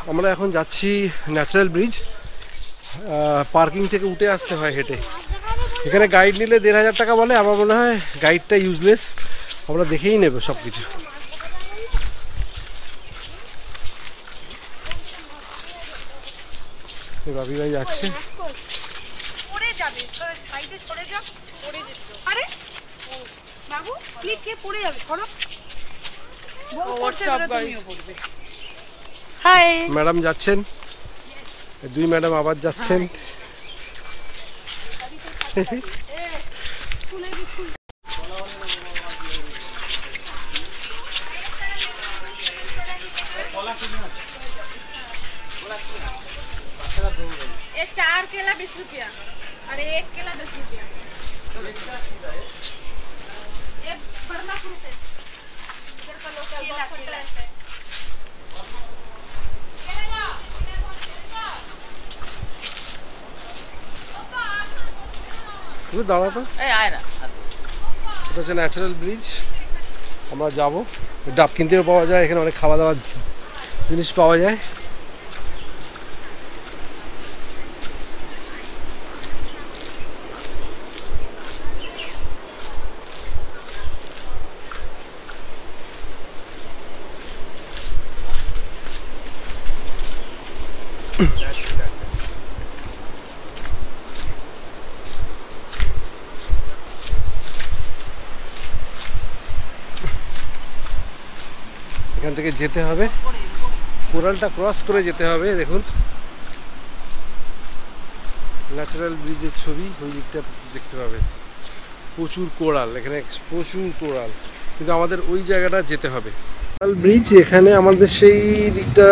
আমরা এখন যাচ্ছি ন্যাচারাল ব্রিজ। পার্কিং থেকে উঠে আসতে হয় হেঁটে। এখানে গাইড নিলে ১,৫০০ টাকা বলে। আমার মনে হয় গাইডটা ইউজলেস, আমরা দেখেই নেব সব কিছু। বাবি ভাই যাচ্ছে। ম্যাডাম যাচ্ছেন, দুই ম্যাডাম আবার যাচ্ছেন। ये 4 केला 20 रुपया और 1 केला 10 रुपया। ये बर्मा फ्रूट है, इधर का लोकल केला है। তুমি দাঁড়াও তো। এই আয় না। এটা হচ্ছে ন্যাচারাল ব্রিজ। আমরা যাবো। ডাব কিনতেও পাওয়া যায় এখানে, অনেক খাওয়া দাওয়ার জিনিস পাওয়া যায়। এখান থেকে যেতে হবে, কোরালটা ক্রস করে যেতে হবে। দেখুন ন্যাচারাল ব্রিজের ছবি, ওই দিকটা দেখতে পাবে। প্রচুর কোরাল এখানে, প্রচুর কোরাল, কিন্তু আমাদের ওই জায়গাটা যেতে হবে। কোরাল ব্রিজ এখানে আমাদের সেই দিকটা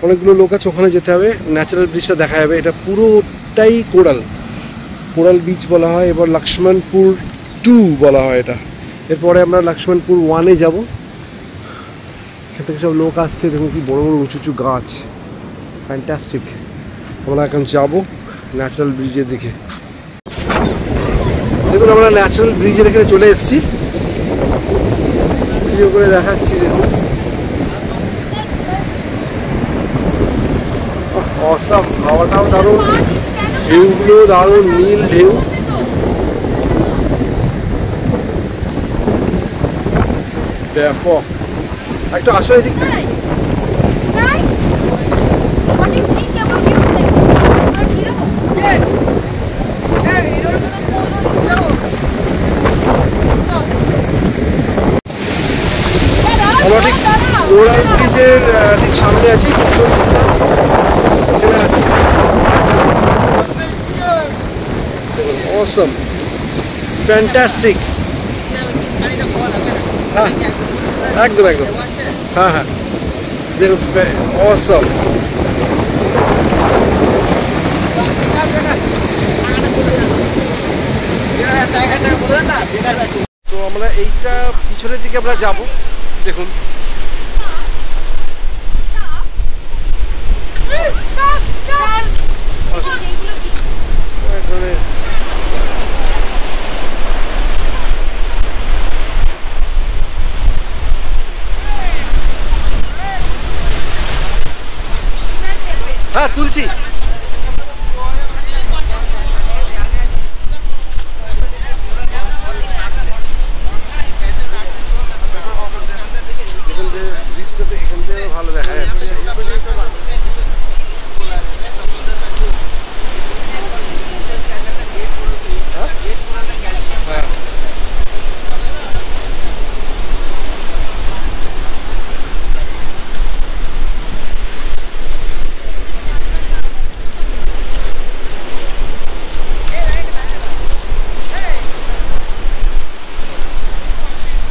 অনেকগুলো লোক আছে, ওখানে যেতে হবে। ন্যাচারাল ব্রিজটা দেখা যাবে। এটা পুরোটাই কোরাল, কোরাল বিচ বলা হয়। এবার লক্ষ্মণপুর 2 বলা হয় এটা। এরপরে আমরা লক্ষ্মণপুর 1-এ যাব। এখান থেকে সব লোক আসছে, দেখুন কি বড় বড় উঁচু উঁচু গাছ, ফ্যান্টাস্টিক। আমরা এখন যাব ন্যাচারাল ব্রিজের দিকে। দেখুন আমরা ন্যাচারাল ব্রিজের এখানে চলে এসেছি, ভিডিও করে দেখাচ্ছি। দেখুন অসাম, হাওয়াটাও দারুণ, ঢেউগুলো দারুণ, নীল ঢেউ। ব্যাপক। একটু আসো এদিক। আমরা ঠিক কোরাল ব্রিজের ঠিক সামনে আছি, এখানে আছি। অসম, ফ্যান্টাস্টিক। হ্যাঁ একদম একদম, হ্যাঁ হ্যাঁ দেখুন অসম। তো আমরা এইটা পিছনের দিকে আমরা যাব। দেখুন হ্যাঁ তুলছি। ব্রিজটা তো এখান থেকে ভালো দেখা যাচ্ছে।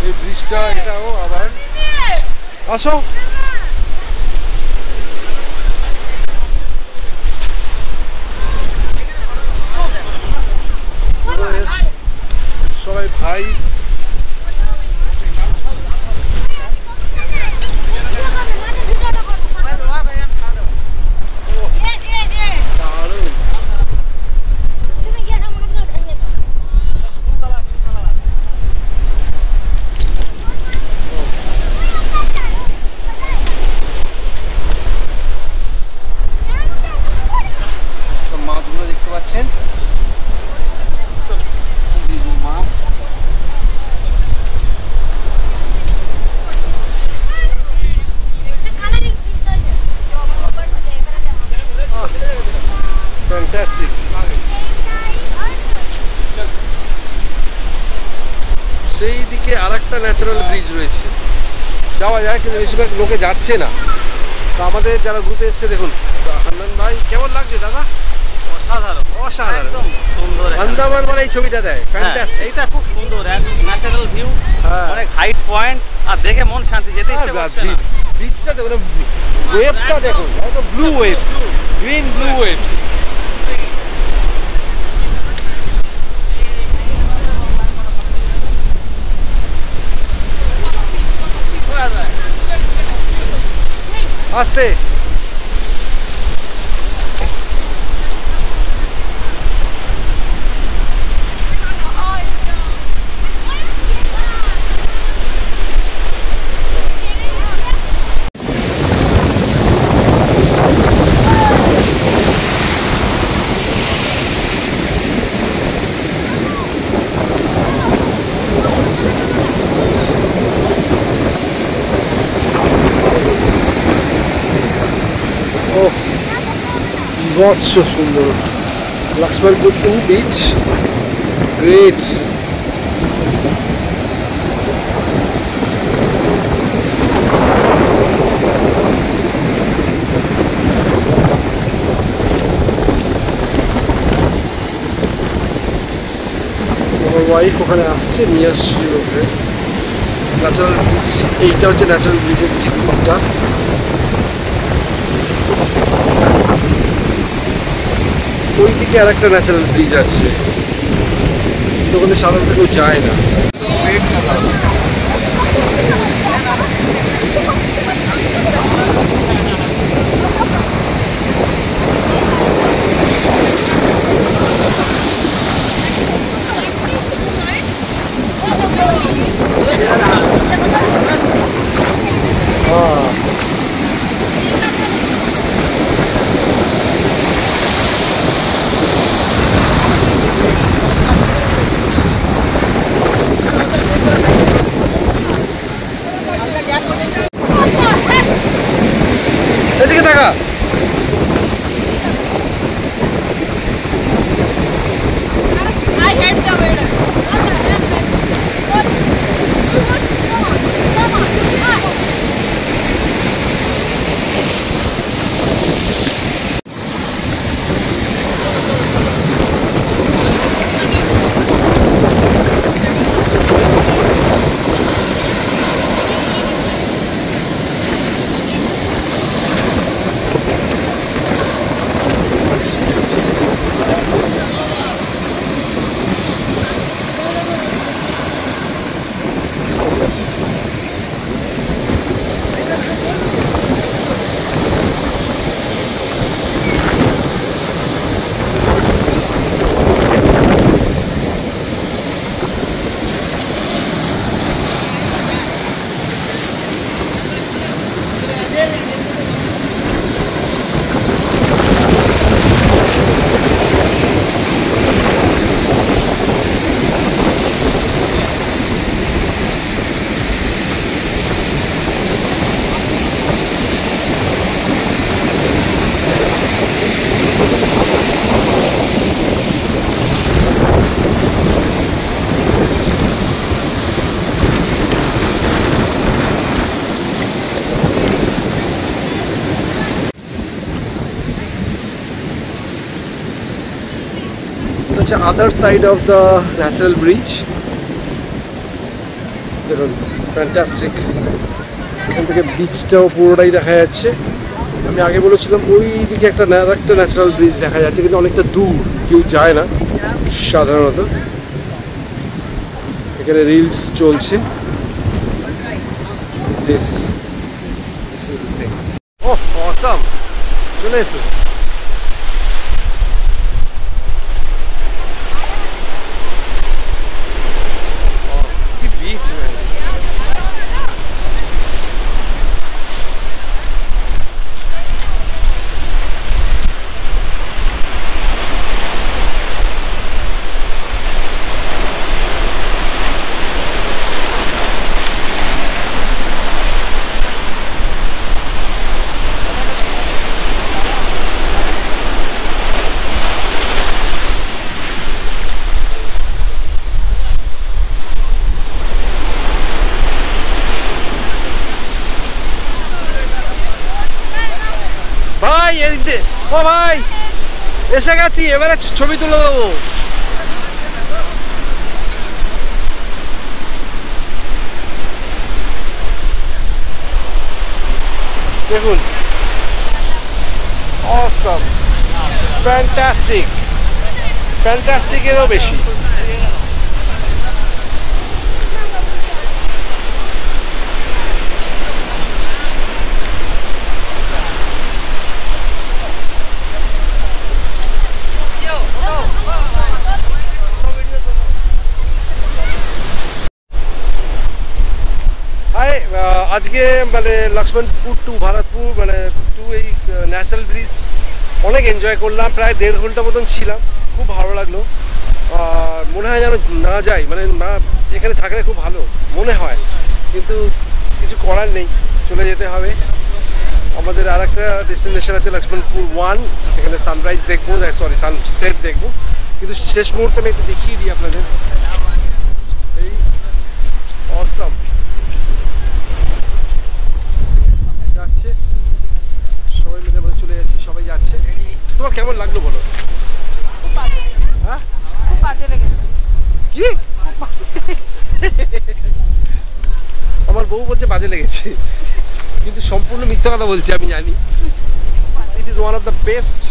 এই ব্রিজটা এটাও আবার আসো। সবাই ভাই ফ্যান্টাস্টিক। সেই দিকে আর একটা ন্যাচারাল ব্রিজ রয়েছে, যাওয়া যায় কিন্তু বেশিরভাগ লোকে যাচ্ছে না। তো আমাদের যারা গ্রুপে এসছে দেখুন, হান্নান ভাই কেমন লাগছে দাদা? অসাধারণ, অসাধারণ, একদম সুন্দর। আন্দামান মানে এই ছবিটা দেয় ফ্যান্টাস্টিক। এইটা খুব সুন্দর, ন্যাচারাল ভিউ, হ্যাঁ। অনেক হাইট পয়েন্ট, আর দেখে মন শান্তি, যেতে ইচ্ছে করছে না। বিচটা দেখুন, ওয়েভসটা দেখুন, একদম blue waves, green blue waves. আস্তে বিভৎস সুন্দর। Lakshmanpur two beach, great. আমার ওয়াইফ ওখানে আসছে, নিয়ে আসছি ওখানে ন্যাচারাল ব্রিজ। এইটা হচ্ছে ন্যাচারাল ব্রিজের ঠিক দিকটা। ওই দিকে আর একটা ন্যাচারাল ব্রিজ আছে, ওখানে সাধারণত কেউ যায় না। এদিকে দেখা। I hate the weather. হচ্ছে other side of the natural bridge. দেখুন ফ্যান্টাস্টিক, এখান থেকে বিচটাও পুরোটাই দেখা যাচ্ছে। আমি আগে বলেছিলাম ওই দিকে একটা ন্যাচারাল ব্রিজ দেখা যাচ্ছে, কিন্তু অনেকটা দূর, কেউ যায় না সাধারণত। এখানে রিলস চলছে। This is the thing. Oh, awesome! চলে এসো। কি বিচ ম্যান! ভাই ও ভাই এসে গেছি, এবারে ছবি তুলে দেবো। দেখুন, অসম, ফ্যান্টাস্টিক, ফ্যান্টাস্টিকেরও বেশি। আজকে মানে লক্ষ্মণপুর টু ভারতপুর মানে টু এই ন্যাশনাল ব্রিজ অনেক এনজয় করলাম, প্রায় 1.5 ঘন্টা মতন ছিলাম, খুব ভালো লাগলো। মনে হয় যেন না যাই, মানে না এখানে থাকলে খুব ভালো মনে হয়, কিন্তু কিছু করার নেই, চলে যেতে হবে। আমাদের আর একটা ডেস্টিনেশন আছে লক্ষ্মণপুর 1, সেখানে সানরাইজ দেখবো, সরি সানসেট দেখবো, কিন্তু শেষ মুহূর্তে আমি একটু দেখিয়ে দিই আপনাদের। এই অসম যাচ্ছে, সবাই মিলে বলে চলে যাচ্ছি, সবাই যাচ্ছে। তোমার কেমন লাগলো বলো? হ্যাঁ খুব বাজে লেগেছে। কি? আমার বউ বলছে বাজে লেগেছে, কিন্তু সম্পূর্ণ মিথ্যা কথা বলছি, আমি জানি। It is one of the best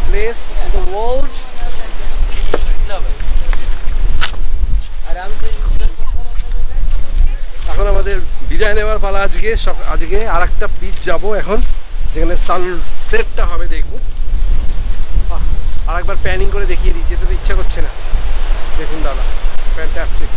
place in the world. এখন আমাদের বিদায় নেওয়ার পালা। আজকে আর একটা বিচ যাবো এখন, যেখানে সানসেটটা হবে, দেখবো। আর একবার প্ল্যানিং করে দেখিয়ে দিই, যেতে তো ইচ্ছা করছে না। দেখুন দাদা, ফ্যান্টাস্টিক।